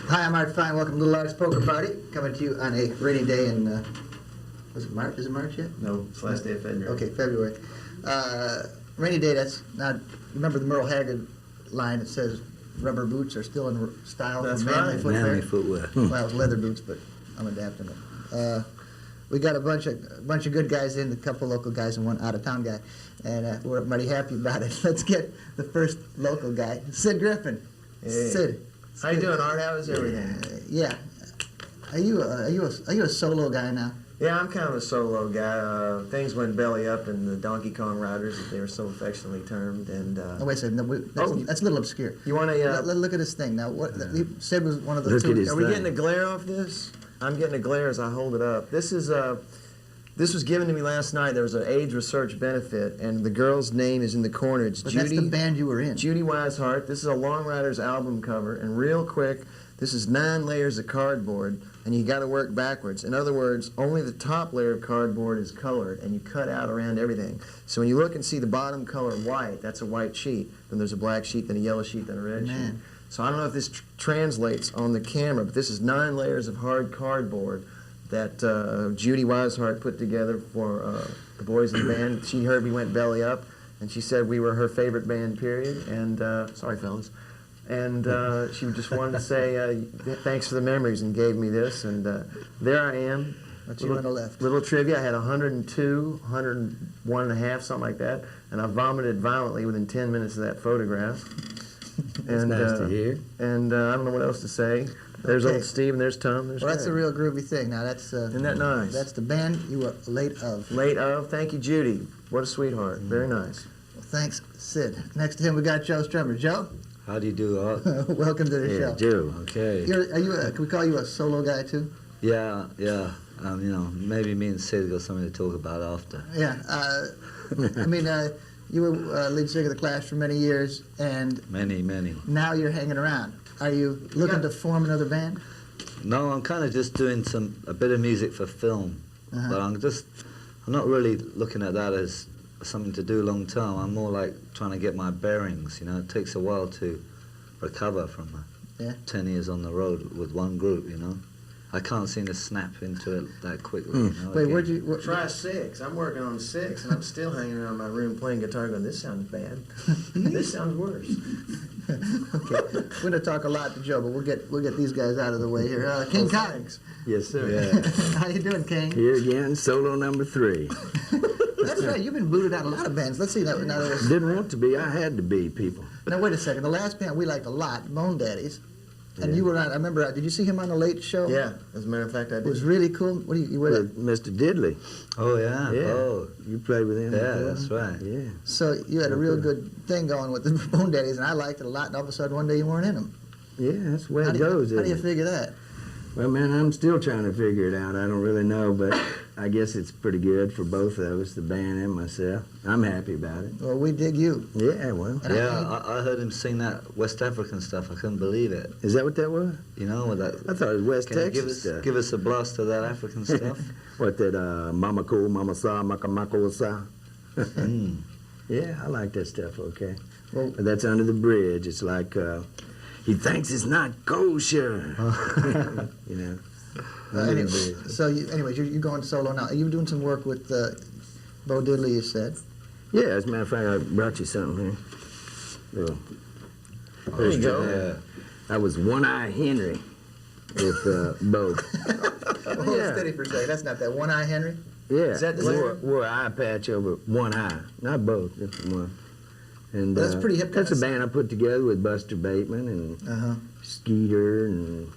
Hi, I'm Art Fein. Welcome to Long Ryders Poker Party. Coming to you on a rainy day in, was it March? Is it March yet? No, it's last day of February. Okay, February. Rainy day, that's not, remember the Merle Haggard line that says rubber boots are still in style That's for manly right. footwear? Manly footwear. Well, it was leather boots, but I'm adapting it. We got a bunch of good guys in, a couple local guys and one out-of-town guy, and we're mighty happy about it. Let's get the first local guy, Sid Griffin. Hey. Sid. How you doing, Art? How is everything? Yeah. Are you a solo guy now? Yeah, I'm kind of a solo guy. Things went belly up in the Donkey Kong Riders, as they were so affectionately termed. And Oh, wait a second. No, that's a little obscure. You want to? Look at this thing now. What Sid was one of the two. Are we getting a glare off this? I'm getting a glare as I hold it up. This was given to me last night. There was an AIDS research benefit, and the girl's name is in the corner. It's But Judy. that's the band you were in. Judy Weishart. This is a Long Ryders album cover, and real quick, this is 9 layers of cardboard, and you got to work backwards. In other words, only the top layer of cardboard is colored, and you cut out around everything. So when you look and see the bottom color white, that's a white sheet. Then there's a black sheet, then a yellow sheet, then a red sheet. So I don't know if this translates on the camera, but this is 9 layers of hard cardboard that Judy Weishart put together for the boys in the band. She heard we went belly up, and she said we were her favorite band, period. And sorry, fellas. And she just wanted to say thanks for the memories and gave me this. And there I am. That's you on the left. Little trivia, I had 102, 101 and a half, something like that. And I vomited violently within 10 minutes of that photograph. That's nice to hear. And I don't know what else to say. There's old Steve and there's Tom. There's Well, that's a Greg. real groovy thing. Now that's Isn't that nice? That's the band you were late of. Late of. Thank you, Judy. What a sweetheart. Very nice. Well, thanks, Sid. Next to him we got Joe Strummer. Joe, How do you do, Art? welcome to the show. Joe. Okay. Can we call you a solo guy too? Yeah. You know, maybe me and Sid got something to talk about after. Yeah. I mean, you were lead singer of the Clash for many years, and Many. now you're hanging around. Are you looking to form another band? No, I'm kind of just doing a bit of music for film, but I'm not really looking at that as something to do long term. I'm more like trying to get my bearings. You know, it takes a while to recover from 10 years on the road with one group. You know, I can't seem to snap into it that quickly. You know, Wait, again. where'd you? Try 6. I'm working on 6, and I'm still hanging around my room playing guitar going, this sounds bad. This sounds worse. Okay, we're going to talk a lot to Joe, but we'll get these guys out of the way here. King Cotten. Yes, sir. Yeah. How you doing, King? Here again, solo number 3. That's right. You've been booted out of a lot of bands. Let's see that. Now, Didn't want to be. I had to be, people. now wait a second. The last band we liked a lot, Bone Daddies, and you were on. I remember. Did you see him on the Late Show? Yeah, as a matter of fact, I It did. was really cool. What do you were With Mr. Diddley. Oh yeah. Yeah. Oh You played with him? yeah. before? That's right. Yeah. So you had a real good thing going with the Bone Daddies, and I liked it a lot. And all of a sudden, one day you weren't in them. Yeah, that's the way How it do you, goes. how do you isn't it? figure that? Well, man, I'm still trying to figure it out. I don't really know, but I guess it's pretty good for both of us, the band and myself. I'm happy about it. Well, we dig you. Yeah, well. And Yeah, I heard him sing that West African stuff. I couldn't believe it. Is that what that was? You know, with that. I thought it was West Can you Texas stuff. give us a blast of that African stuff? What, that Mama Cool, Mama Sa, Makamako Sa? Mm. Yeah, I like that stuff, okay. Well, But that's under the bridge. It's like, he thinks it's not kosher. You know. Under the bridge. so anyways, you're going solo now. Are you doing some work with Bo Diddley? You said. Yeah, as a matter of fact, I brought you something here. Little There you go. Yeah. I was One Eye Henry with Bo. Hold it steady for a second. That's not that One Eye Henry. Yeah, Is that the wore an eye patch over one eye, not both, just one. And That's pretty hip. That's a band I put together with Buster Bateman and Skeeter and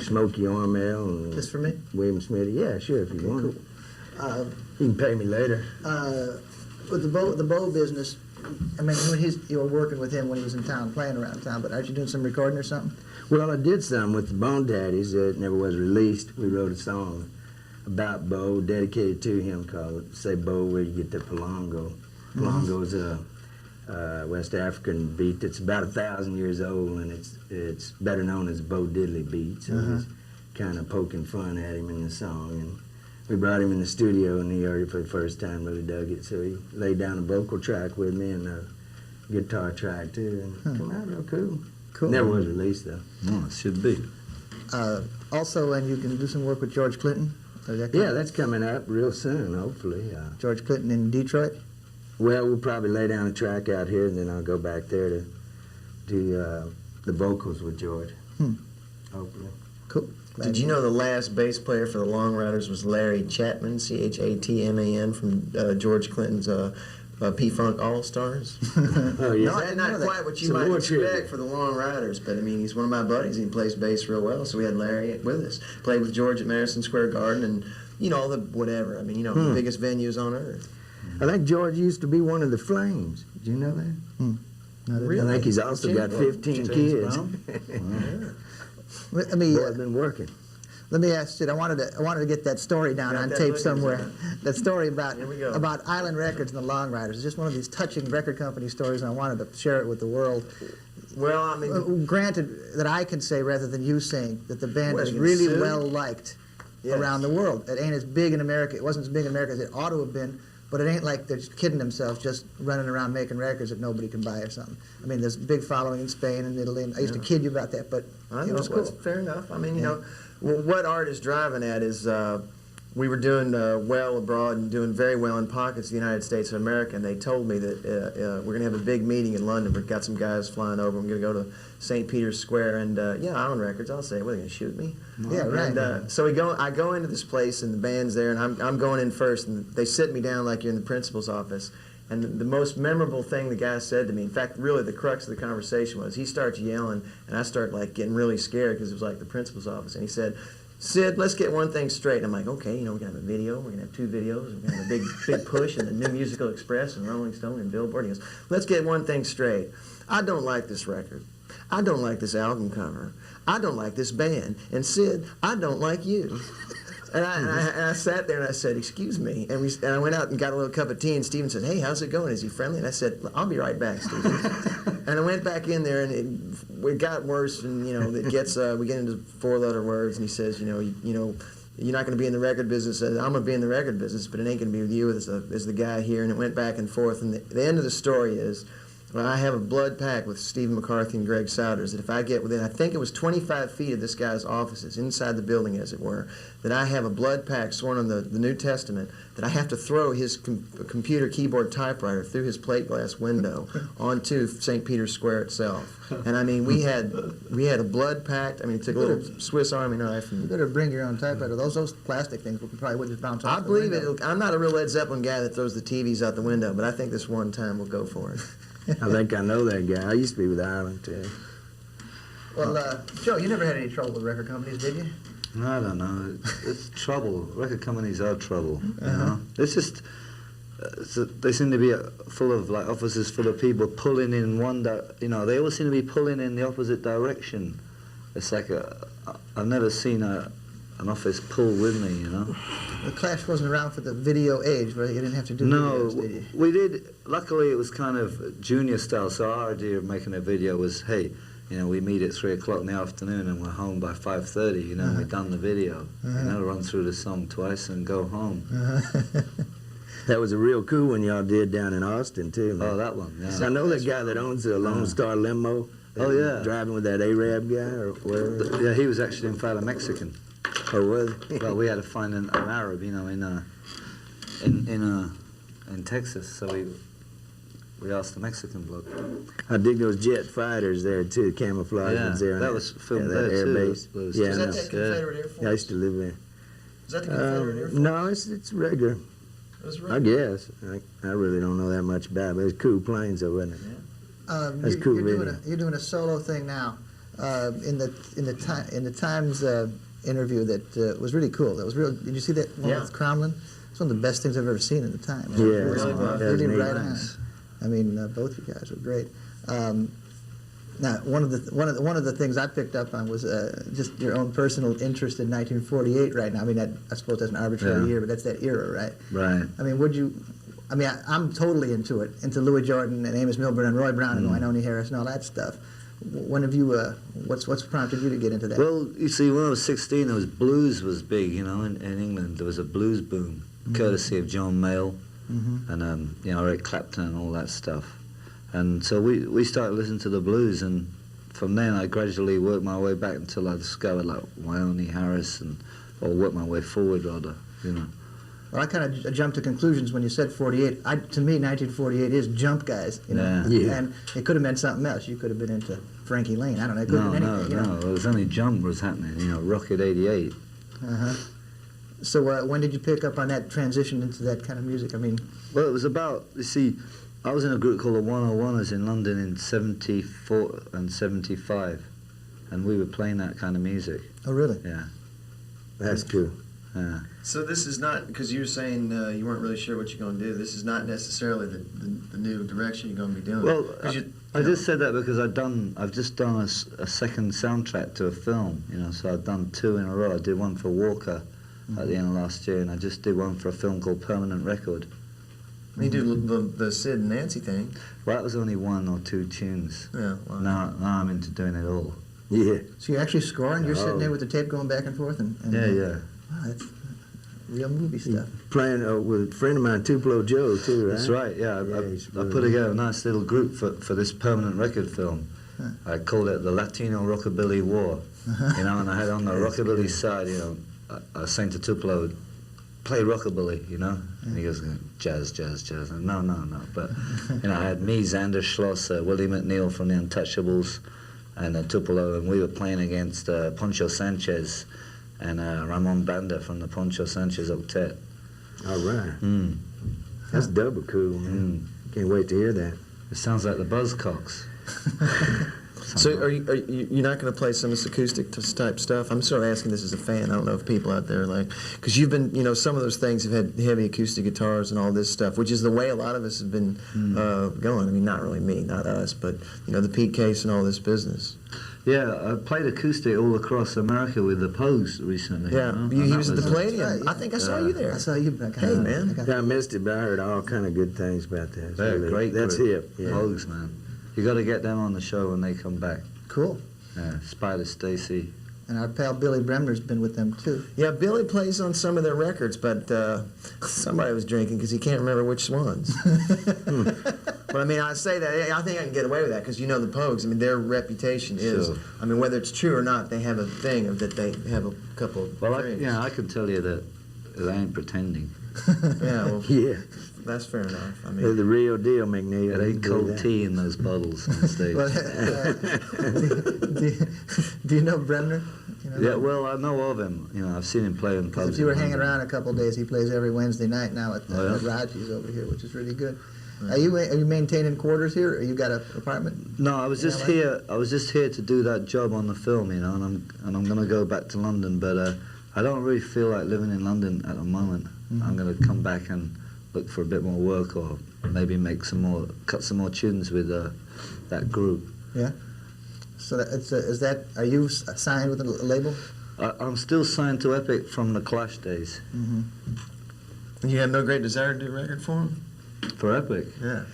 Smokey Armel and Just for me. William Smith. Yeah, sure, if you want. Uh, You can pay me later. with the Bo business, I mean, when you were working with him when he was in town, playing around town, but aren't you doing some recording or something? Well, I did some with the Bone Daddies that never was released. We wrote a song about Bo, dedicated to him, called "Say Bo, Where You Get the Palongo." Palongo's a West African beat that's about 1,000 years old, and it's better known as Bo Diddley beat. So he's kind of poking fun at him in the song, and we brought him in the studio, and he heard it for the first time, really dug it. So he laid down a vocal track with me, and guitar track too, and come out real cool. Cool. Never was released though. No, it should be. Also, and you can do some work with George Clinton. Is that Yeah, that's coming up real soon, hopefully. George Clinton in Detroit. Well, we'll probably lay down a track out here, and then I'll go back there to do the vocals with George. Hopefully. Cool. Did you know the last bass player for the Long Ryders was Larry Chapman, Chatman, from George Clinton's P-Funk All-Stars? Oh, yeah. Not quite what you Some might more expect trivia. for the Long Ryders, but I mean, he's one of my buddies. He plays bass real well, so we had Larry with us. Played with George at Madison Square Garden, and all the whatever. I mean, the biggest venues on earth. I think George used to be one of the Flames. Did you know that? Really? I think he's also got 15 kids. Let me Boy, I've been working. let me ask Sid. I wanted to get that story down Got on that tape looking somewhere. down. That story about Here we go. Island Records and the Long Ryders. It's just one of these touching record company stories, and I wanted to share it with the world. Well, I mean, Granted that I can say rather than you saying that the band What, is you can really sue? well liked Yes. around the world. It ain't as big in America. It wasn't as big in America as it ought to have been. But it ain't like they're just kidding themselves, just running around making records that nobody can buy or something. I mean, there's a big following in Spain and Italy, and I used to kid you about that, but I it know was it was cool. fair enough. I mean, what Art is driving at is we were doing well abroad and doing very well in pockets of the United States of America, and they told me that we're going to have a big meeting in London. We've got some guys flying over. I'm going to go to St. Peter's Square, and I own records. I'll say, what, are they going to shoot me? Yeah, right. And so I go into this place, and the band's there, and I'm going in first, and they sit me down like you're in the principal's office. And the most memorable thing the guy said to me, in fact, really the crux of the conversation was, he starts yelling, and I start like getting really scared because it was like the principal's office. And he said, Sid, let's get one thing straight. And I'm like, okay, we're gonna have a video, we're gonna have 2 videos, we're gonna have a big push in the New Musical Express and Rolling Stone and Billboard. He goes, let's get one thing straight. I don't like this record. I don't like this album cover. I don't like this band. And Sid, I don't like you. And I sat there and I said, excuse me. And I went out and got a little cup of tea, and Steven said, hey, how's it going? Is he friendly? And I said, I'll be right back, Steven. And I went back in there, and it got worse, and it gets we get into 4-letter words, and he says, you're not going to be in the record business. I'm going to be in the record business, but it ain't going to be with you as the guy here. And it went back and forth. And the end of the story is, I have a blood pact with Stephen McCarthy and Greg Souders that if I get within, I think it was 25 feet of this guy's offices, inside the building as it were, that I have a blood pact sworn on the New Testament that I have to throw his computer keyboard typewriter through his plate glass window onto St. Peter's Square itself. And I mean, we had a blood pact. I mean, it took a little Swiss Army knife. You And better bring your own typewriter. Those plastic things probably would just bounce off I the believe window. it. I'm not a real Led Zeppelin guy that throws the TVs out the window, but I think this one time we'll go for it. I think I know that guy. I used to be with Ireland too. Well, Joe, you never had any trouble with record companies, did you? I don't know. It's trouble. Record companies are trouble. You know, it's just they seem to be full of like offices full of people pulling in they always seem to be pulling in the opposite direction. It's like I've never seen an office pull with me. The Clash wasn't around for the video age, right? You didn't have to do No, videos, did you? we did. Luckily, it was kind of junior style. So our idea of making a video was, hey, we meet at 3 o'clock in the afternoon and we're home by 5:30. And we've done the video. Run through the song twice and go home. That was a real cool one y'all did down in Austin too, man. Oh, that one. Yeah. I know that guy that owns the Lone Star limo. Oh, yeah. Driving with that Arab guy or whatever. Yeah, he was actually in fact a Mexican. Or was he? Well, we had to find an Arab, in Texas. So we asked the Mexican bloke. I dig those jet fighters there too, camouflage ones there. that was filmed that there air too. base. Those- Yeah, Is I that know. that Confederate Air Force? Yeah, I used to live there. Is that the Confederate Air Force? No, it's regular. That's I right. guess. I really don't know that much about it, but it's cool planes though, wasn't it? That's cool video. You're doing a solo thing now. In the Times interview that was really cool. That was real. Did you see that one Yeah. with Cromlin? It's one of the best things I've ever seen in the Times. Yeah, really, that was really neat. right on. I mean, both you guys were great. Now, one of the things I picked up on was just your own personal interest in 1948 right now. I mean, I suppose that's an arbitrary year, but that's that era, right? Right. I mean, I'm totally into it, into Louis Jordan and Amos Milburn and Roy Brown and Wynonie Harris and all that stuff. When have you, what's prompted you to get into that? Well, you see, when I was 16, there was blues was big, in England. There was a blues boom, courtesy of John Mayall and, Eric Clapton and all that stuff. And so we started listening to the blues, and from then I gradually worked my way back until I discovered like Wyoming Harris, or worked my way forward rather, you know. Well, I kind of jumped to conclusions when you said 48. To me, 1948 is jump guys, you know. Yeah. And it could have meant something else. You could have been into Frankie Lane. I don't know. It could have been anything. No. It was only jump was happening, you know. Rocket '88. So when did you pick up on that transition into that kind of music? I mean, well, it was about, you see, I was in a group called the 101ers in London in '74 and '75, and we were playing that kind of music. oh really? Yeah. That's cool. Yeah. So this is not, because you were saying you weren't really sure what you're going to do. This is not necessarily the new direction you're going to be doing. Well, 'Cause I just said that because I've just done a second soundtrack to a film, you know. So I've done 2 in a row. I did one for Walker at the end of last year, and I just did one for a film called Permanent Record. You do the Sid and Nancy thing. Well, that was only 1 or 2 tunes. Yeah. Wow. Now I'm into doing it all. Yeah. So you're actually scoring? You're sitting Oh. there with the tape going back and forth? And Yeah. Wow, that's real movie stuff. Playing with a friend of mine, Tupelo Joe, too, right? That's right, yeah. he's I really put together a nice little group for this Permanent Record film. Huh. I called it the Latino Rockabilly War. You know, and I had on the rockabilly side, you know, I was saying to Tupelo, play rockabilly, you know? And he goes, jazz, jazz, jazz. And no. But, you know, I had me, Xander Schloss, Willie McNeil from the Untouchables, and Tupelo, and we were playing against Poncho Sanchez and Ramon Banda from the Poncho Sanchez Octet. All right. Mm. That's double cool, man. Can't wait to hear that. It sounds like the Buzzcocks. So are you're not going to play some of this acoustic type stuff? I'm sort of asking this as a fan. I don't know if people out there like, because you've been, you know, some of those things have had heavy acoustic guitars and all this stuff, which is the way a lot of us have been going. I mean, not really me, not us, but, you know, the Pete Case and all this business. Yeah, I played acoustic all across America with the Pogues recently. Yeah, you know? he And was at that the Palladium. right, I think I saw you there. I saw you back. Hey, man. I missed it, but I heard all kind of good things about that. It's They're really- great. That's group. hip. Yeah. Pogues, man. You got to get them on the show when they come back. Cool. Yeah, Spider Stacy. And our pal Billy Bremner's been with them too. Yeah, Billy plays on some of their records, but somebody was drinking because he can't remember which ones. But I mean, I say that, I think I can get away with that because you know the Pogues, I mean, their reputation is, Sure. I mean, whether it's true or not, they have a thing of that they have a couple of Well, drinks. I can tell you that I ain't pretending. Yeah, well, Yeah. that's fair enough. I They're mean, the real deal, McNeil. It ain't cold tea in those bottles on stage. Well, do you know Bremner? You know, Yeah, well, I know of him. You know, I've seen him play in pubs. if you were in hanging London. around a couple of days, he plays every Wednesday night now at Oh, yeah? Raji's over here, which is really good. Are you maintaining quarters here, or you got an apartment? No, I was in just LA? here. I was just here to do that job on the film, you know, and I'm going to go back to London, but I don't really feel like living in London at the moment. I'm going to come back and look for a bit more work, or maybe cut some more tunes with that group. Yeah. So are you signed with a label? I'm still signed to Epic from the Clash days. you have no great desire to do a record for them? For Epic? Yeah.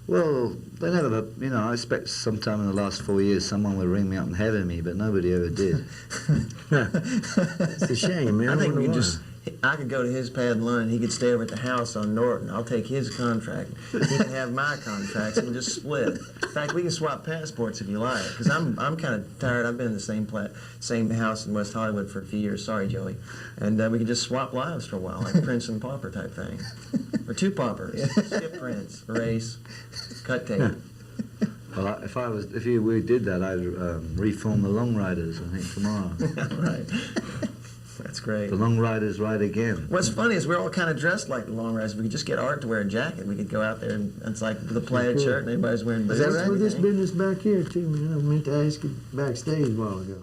Well, they never, you know, I expect sometime in the last 4 years someone would ring me up and heaven me, but nobody ever did. It's a shame, man. I think wonder we why. I could go to his pad lunch. He could stay over at the house on Norton. I'll take his contract. He can have my contracts, and we'll just split. In fact, we can swap passports if you like. Because I'm kind of tired. I've been in the same house in West Hollywood for a few years. Sorry, Joey. And we can just swap lives for a while, like Prince and Pauper type thing, or two paupers, skip Prince, race, cut tape. Well, if we did that, I'd reform the Long Ryders, I think, tomorrow. Right. That's great. The Long Ryders ride again. What's funny is we're all kind of dressed like the Long Ryders. We could just get Art to wear a jacket. We could go out there and it's like the plaid shirt and everybody's wearing boots. Is that right? With this business back here, too, man. I meant to ask you backstage a while ago.